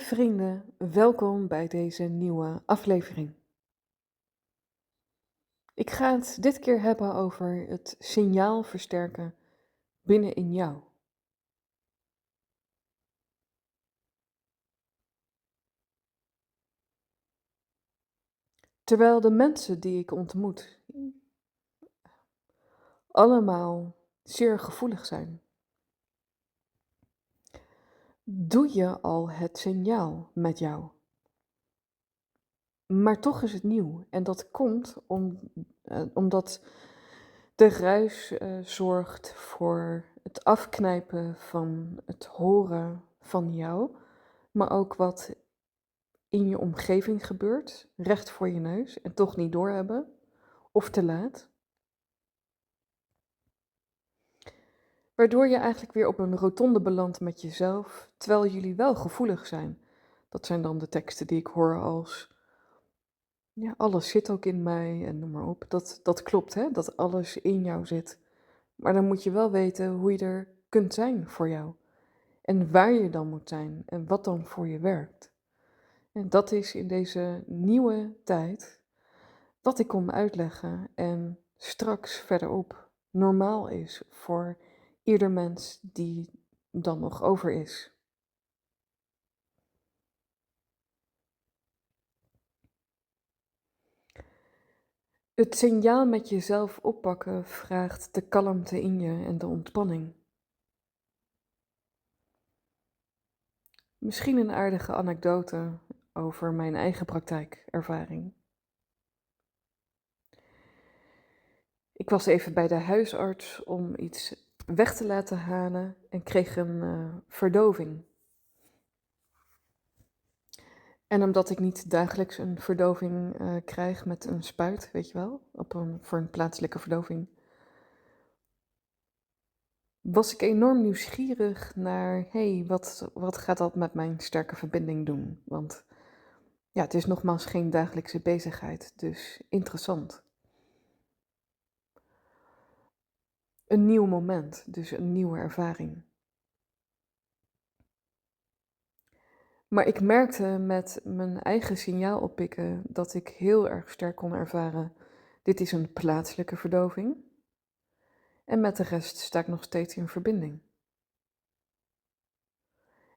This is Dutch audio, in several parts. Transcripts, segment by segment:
vrienden, welkom bij deze nieuwe aflevering. Ik ga het dit keer hebben over het signaal versterken binnenin jou. Terwijl de mensen die ik ontmoet allemaal zeer gevoelig zijn, doe je al het signaal met jou. Maar toch is het nieuw en dat komt omdat de ruis zorgt voor het afknijpen van het horen van jou, maar ook wat in je omgeving gebeurt, recht voor je neus en toch niet doorhebben of te laat. Waardoor je eigenlijk weer op een rotonde belandt met jezelf, terwijl jullie wel gevoelig zijn. Dat zijn dan de teksten die ik hoor als, ja, alles zit ook in mij en noem maar op. Dat klopt, hè, dat alles in jou zit. Maar dan moet je wel weten hoe je er kunt zijn voor jou. En waar je dan moet zijn en wat dan voor je werkt. En dat is in deze nieuwe tijd wat ik kom uitleggen en straks verderop normaal is voor ieder mens die dan nog over is. Het signaal met jezelf oppakken vraagt de kalmte in je en de ontspanning. Misschien een aardige anekdote over mijn eigen praktijkervaring. Ik was even bij de huisarts om iets weg te laten halen en kreeg een verdoving. En omdat ik niet dagelijks een verdoving krijg met een spuit, weet je wel, voor een plaatselijke verdoving, was ik enorm nieuwsgierig naar, hey, wat gaat dat met mijn sterke verbinding doen? Want ja, het is nogmaals geen dagelijkse bezigheid, dus interessant. Een nieuw moment, dus een nieuwe ervaring. Maar ik merkte met mijn eigen signaal oppikken dat ik heel erg sterk kon ervaren, dit is een plaatselijke verdoving. En met de rest sta ik nog steeds in verbinding.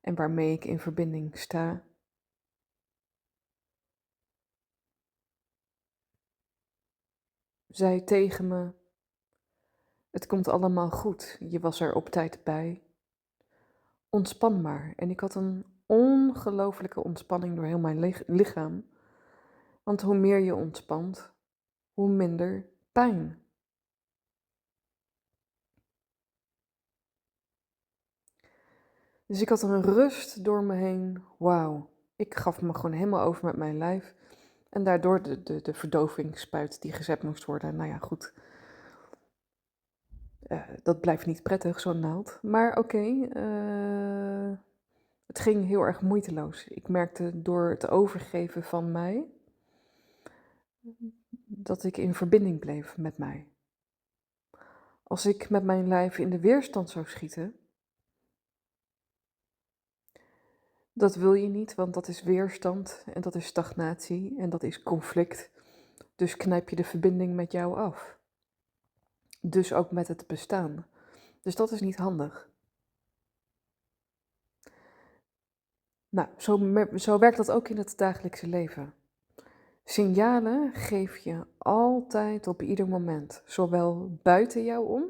En waarmee ik in verbinding sta, zei tegen me: het komt allemaal goed, je was er op tijd bij. Ontspan maar. En ik had een ongelofelijke ontspanning door heel mijn lichaam. Want hoe meer je ontspant, hoe minder pijn. Dus ik had een rust door me heen. Wauw. Ik gaf me gewoon helemaal over met mijn lijf. En daardoor de verdovingsspuit die gezet moest worden. Nou ja, goed. Dat blijft niet prettig, zo'n naald. Maar oké, het ging heel erg moeiteloos. Ik merkte door het overgeven van mij dat ik in verbinding bleef met mij. Als ik met mijn lijf in de weerstand zou schieten, dat wil je niet, want dat is weerstand en dat is stagnatie en dat is conflict. Dus knijp je de verbinding met jou af. Dus ook met het bestaan. Dus dat is niet handig. Nou, zo werkt dat ook in het dagelijkse leven. Signalen geef je altijd op ieder moment, zowel buiten jou om,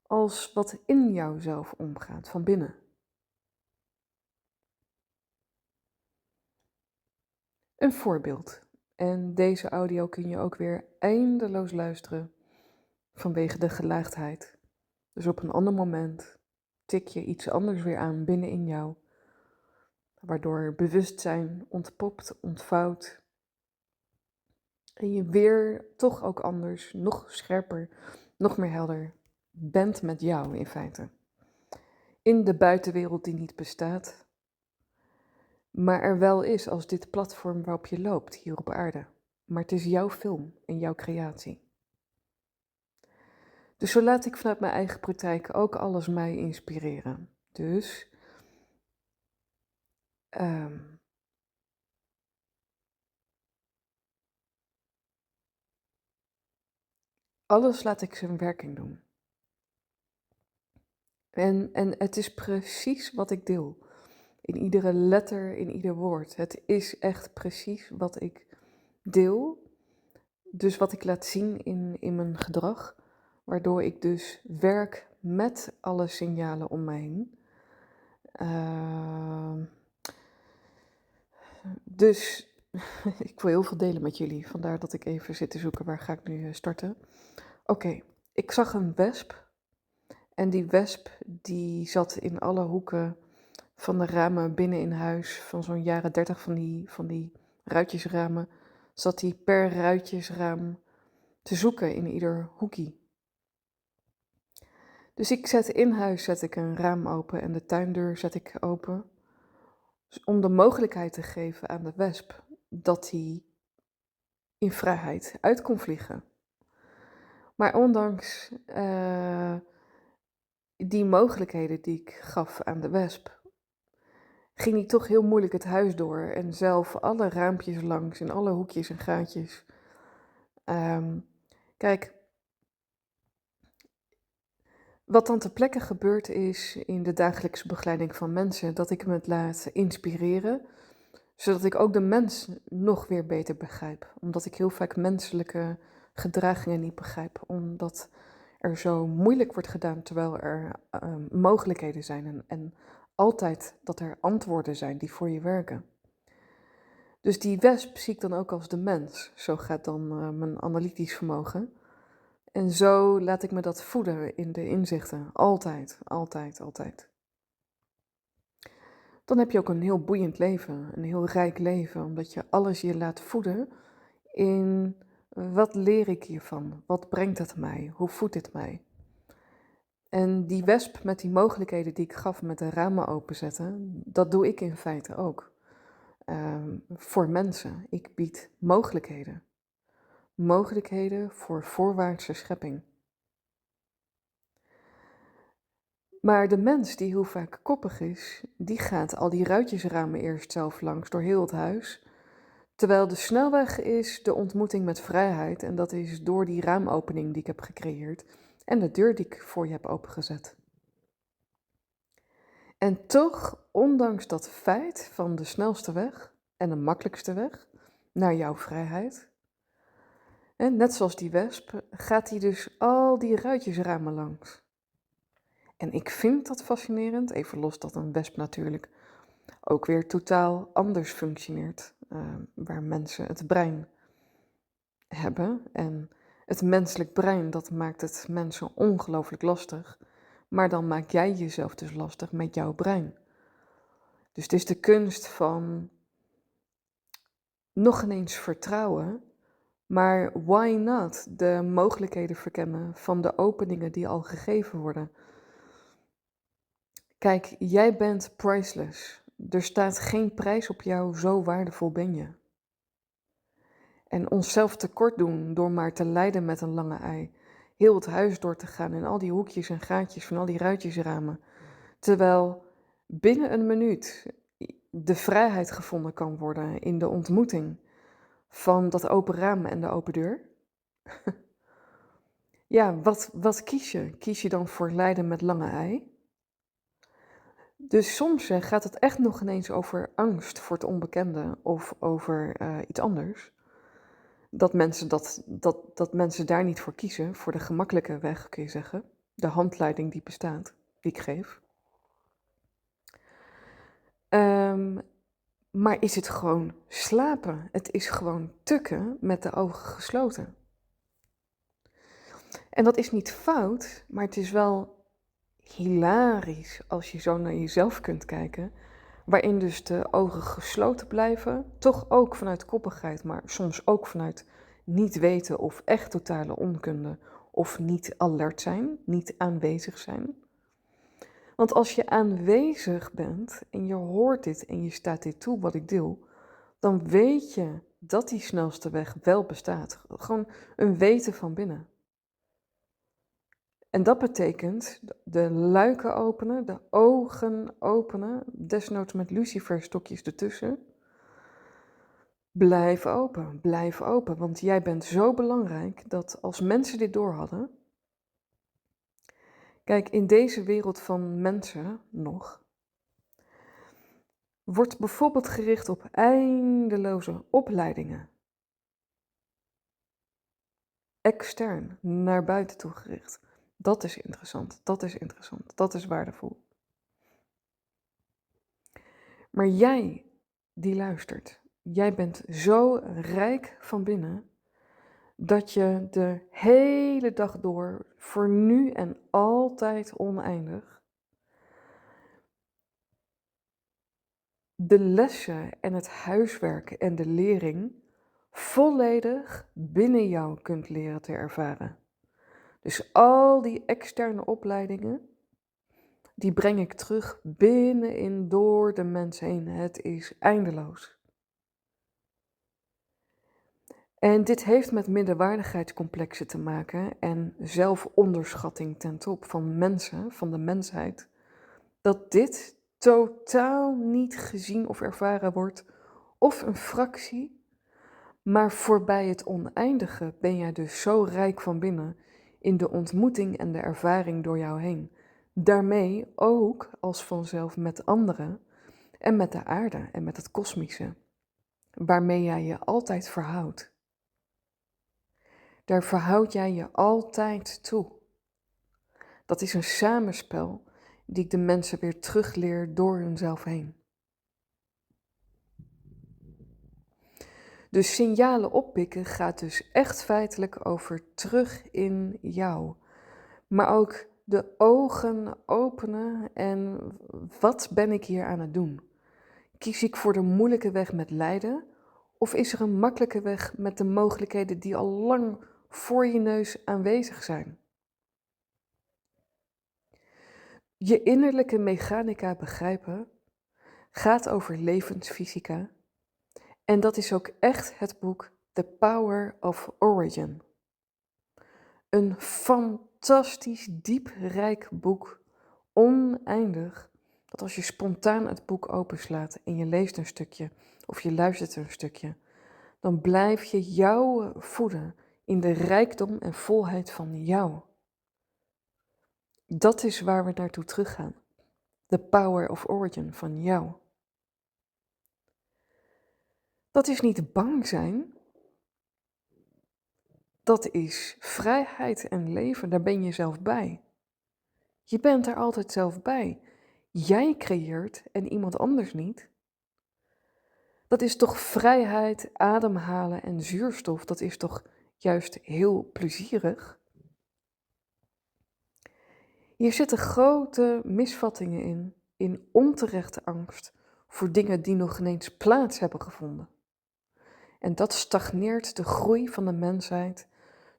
als wat in jouzelf omgaat, van binnen. Een voorbeeld. En deze audio kun je ook weer eindeloos luisteren vanwege de gelaagdheid. Dus op een ander moment tik je iets anders weer aan binnenin jou, waardoor bewustzijn ontpopt, ontvouwt en je weer toch ook anders, nog scherper, nog meer helder bent met jou in feite. In de buitenwereld die niet bestaat, maar er wel is als dit platform waarop je loopt hier op aarde. Maar het is jouw film en jouw creatie. Dus zo laat ik vanuit mijn eigen praktijk ook alles mij inspireren. Dus Ehm, Alles laat ik zijn werking doen. En het is precies wat ik deel. In iedere letter, in ieder woord. Het is echt precies wat ik deel. Dus wat ik laat zien in mijn gedrag. Waardoor ik dus werk met alle signalen om me heen. Ehm, dus ik wil heel veel delen met jullie. Vandaar dat ik even zit te zoeken waar ga ik nu starten. Oké, ik zag een wesp. En die wesp die zat in alle hoeken van de ramen binnen in huis. Van zo'n jaren 30 van die ruitjesramen. Zat die per ruitjesraam te zoeken in ieder hoekie. Dus ik zet in huis een raam open en de tuindeur zet ik open. Dus om de mogelijkheid te geven aan de wesp dat hij in vrijheid uit kon vliegen. Maar ondanks die mogelijkheden die ik gaf aan de wesp, ging hij toch heel moeilijk het huis door en zelf alle raampjes langs in alle hoekjes en gaatjes. Kijk, wat dan ter plekke gebeurt is in de dagelijkse begeleiding van mensen, dat ik me het laat inspireren, zodat ik ook de mens nog weer beter begrijp. Omdat ik heel vaak menselijke gedragingen niet begrijp, omdat er zo moeilijk wordt gedaan, terwijl er mogelijkheden zijn en altijd dat er antwoorden zijn die voor je werken. Dus die wesp zie ik dan ook als de mens. Zo gaat dan mijn analytisch vermogen. En zo laat ik me dat voeden in de inzichten. Altijd, altijd, altijd. Dan heb je ook een heel boeiend leven, een heel rijk leven, omdat je alles je laat voeden in wat leer ik hiervan? Wat brengt het mij? Hoe voedt dit mij? En die wesp met die mogelijkheden die ik gaf met de ramen openzetten, dat doe ik in feite ook. Voor mensen. Ik bied mogelijkheden. Mogelijkheden voor voorwaartse schepping. Maar de mens die heel vaak koppig is, die gaat al die ruitjesramen eerst zelf langs door heel het huis. Terwijl de snelweg is de ontmoeting met vrijheid en dat is door die raamopening die ik heb gecreëerd en de deur die ik voor je heb opengezet. En toch, ondanks dat feit van de snelste weg en de makkelijkste weg naar jouw vrijheid, en net zoals die wesp, gaat hij dus al die ruitjesramen langs. En ik vind dat fascinerend, even los dat een wesp natuurlijk ook weer totaal anders functioneert. Waar mensen het brein hebben. En het menselijk brein, dat maakt het mensen ongelooflijk lastig. Maar dan maak jij jezelf dus lastig met jouw brein. Dus het is de kunst van nog ineens vertrouwen. Maar why not de mogelijkheden verkennen van de openingen die al gegeven worden. Kijk, jij bent priceless. Er staat geen prijs op jou, zo waardevol ben je. En onszelf tekort doen door maar te lijden met een lange ei. Heel het huis door te gaan en al die hoekjes en gaatjes van al die ruitjesramen. Terwijl binnen een minuut de vrijheid gevonden kan worden in de ontmoeting van dat open raam en de open deur. Ja, wat kies je? Kies je dan voor lijden met lange ei? Dus soms gaat het echt nog ineens over angst voor het onbekende of over iets anders. Dat mensen daar niet voor kiezen, voor de gemakkelijke weg kun je zeggen. De handleiding die bestaat, die ik geef. Maar is het gewoon slapen? Het is gewoon tukken met de ogen gesloten. En dat is niet fout, maar het is wel hilarisch als je zo naar jezelf kunt kijken. Waarin dus de ogen gesloten blijven, toch ook vanuit koppigheid, maar soms ook vanuit niet weten of echt totale onkunde of niet alert zijn, niet aanwezig zijn. Want als je aanwezig bent en je hoort dit en je staat dit toe wat ik deel, dan weet je dat die snelste weg wel bestaat. Gewoon een weten van binnen. En dat betekent de luiken openen, de ogen openen, desnoods met luciferstokjes ertussen. Blijf open, want jij bent zo belangrijk dat als mensen dit door hadden. Kijk, in deze wereld van mensen nog, wordt bijvoorbeeld gericht op eindeloze opleidingen. Extern, naar buiten toe gericht. Dat is interessant, dat is waardevol. Maar jij die luistert, jij bent zo rijk van binnen dat je de hele dag door, voor nu en altijd oneindig, de lessen en het huiswerk en de lering volledig binnen jou kunt leren te ervaren. Dus al die externe opleidingen, die breng ik terug binnenin door de mens heen. Het is eindeloos. En dit heeft met minderwaardigheidscomplexen te maken en zelfonderschatting ten top van mensen, van de mensheid, dat dit totaal niet gezien of ervaren wordt, of een fractie, maar voorbij het oneindige ben jij dus zo rijk van binnen in de ontmoeting en de ervaring door jou heen. Daarmee ook als vanzelf met anderen en met de aarde en met het kosmische, waarmee jij je altijd verhoudt. Daar verhoud jij je altijd toe. Dat is een samenspel die ik de mensen weer terugleer door hunzelf heen. Dus signalen oppikken gaat dus echt feitelijk over terug in jou. Maar ook de ogen openen en wat ben ik hier aan het doen? Kies ik voor de moeilijke weg met lijden? Of is er een makkelijke weg met de mogelijkheden die al lang voor je neus aanwezig zijn? Je innerlijke mechanica begrijpen gaat over levensfysica. En dat is ook echt het boek The Power of Origin. Een fantastisch, diep, rijk boek, oneindig, dat als je spontaan het boek openslaat en je leest een stukje of je luistert een stukje, dan blijf je jou voeden in de rijkdom en volheid van jou. Dat is waar we naartoe teruggaan. The Power of Origin van jou. Dat is niet bang zijn. Dat is vrijheid en leven, daar ben je zelf bij. Je bent er altijd zelf bij. Jij creëert en iemand anders niet. Dat is toch vrijheid, ademhalen en zuurstof, dat is toch juist heel plezierig? Hier zitten grote misvattingen in onterechte angst voor dingen die nog ineens plaats hebben gevonden. En dat stagneert de groei van de mensheid,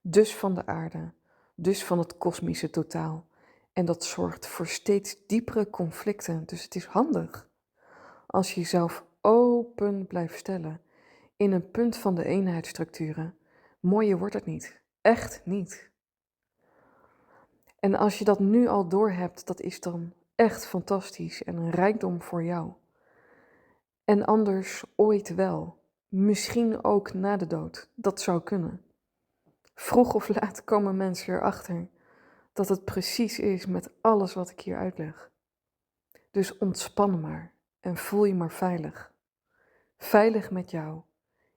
dus van de aarde, dus van het kosmische totaal. En dat zorgt voor steeds diepere conflicten. Dus het is handig als je jezelf open blijft stellen in een punt van de eenheidsstructuren. Mooier wordt het niet. Echt niet. En als je dat nu al doorhebt, dat is dan echt fantastisch en een rijkdom voor jou. En anders ooit wel. Misschien ook na de dood. Dat zou kunnen. Vroeg of laat komen mensen erachter dat het precies is met alles wat ik hier uitleg. Dus ontspan maar en voel je maar veilig. Veilig met jou,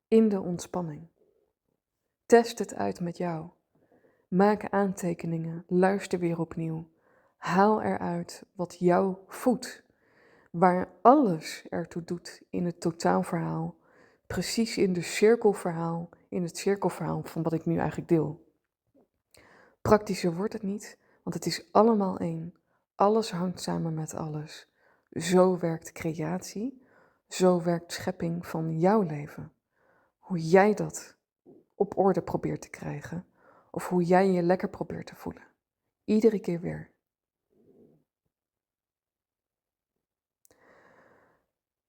in de ontspanning. Test het uit met jou. Maak aantekeningen, luister weer opnieuw. Haal eruit wat jou voedt, waar alles ertoe doet in het totaalverhaal, precies in het cirkelverhaal van wat ik nu eigenlijk deel. Praktischer wordt het niet, want het is allemaal één. Alles hangt samen met alles. Zo werkt creatie, zo werkt schepping van jouw leven. Hoe jij dat op orde probeert te krijgen, of hoe jij je lekker probeert te voelen. Iedere keer weer.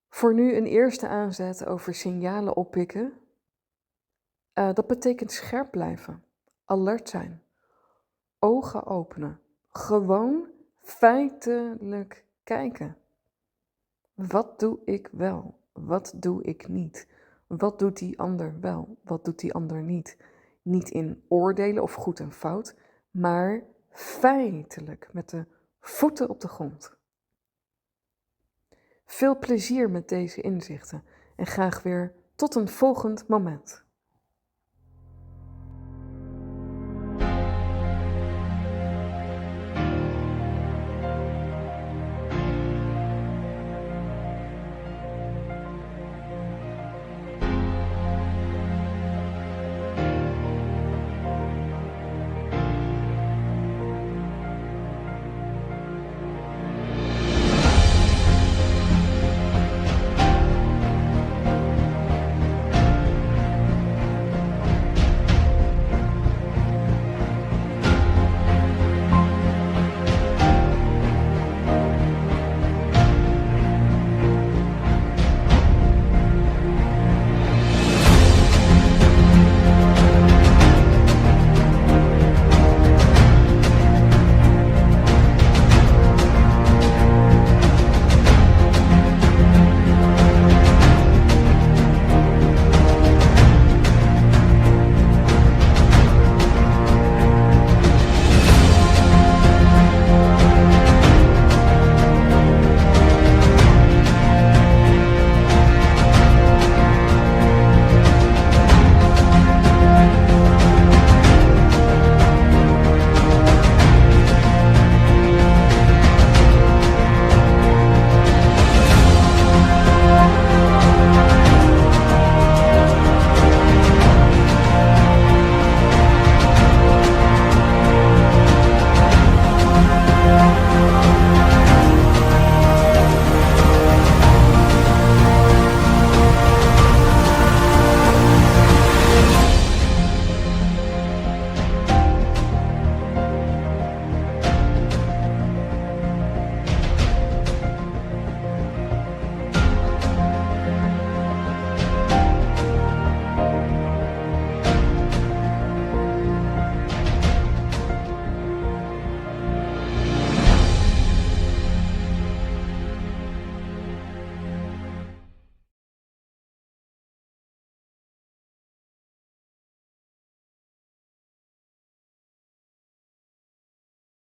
Voor nu een eerste aanzet over signalen oppikken. Dat betekent scherp blijven, alert zijn. Ogen openen. Gewoon feitelijk kijken. Wat doe ik wel? Wat doe ik niet? Wat doet die ander wel? Wat doet die ander niet? Niet in oordelen of goed en fout, maar feitelijk met de voeten op de grond. Veel plezier met deze inzichten en graag weer tot een volgend moment.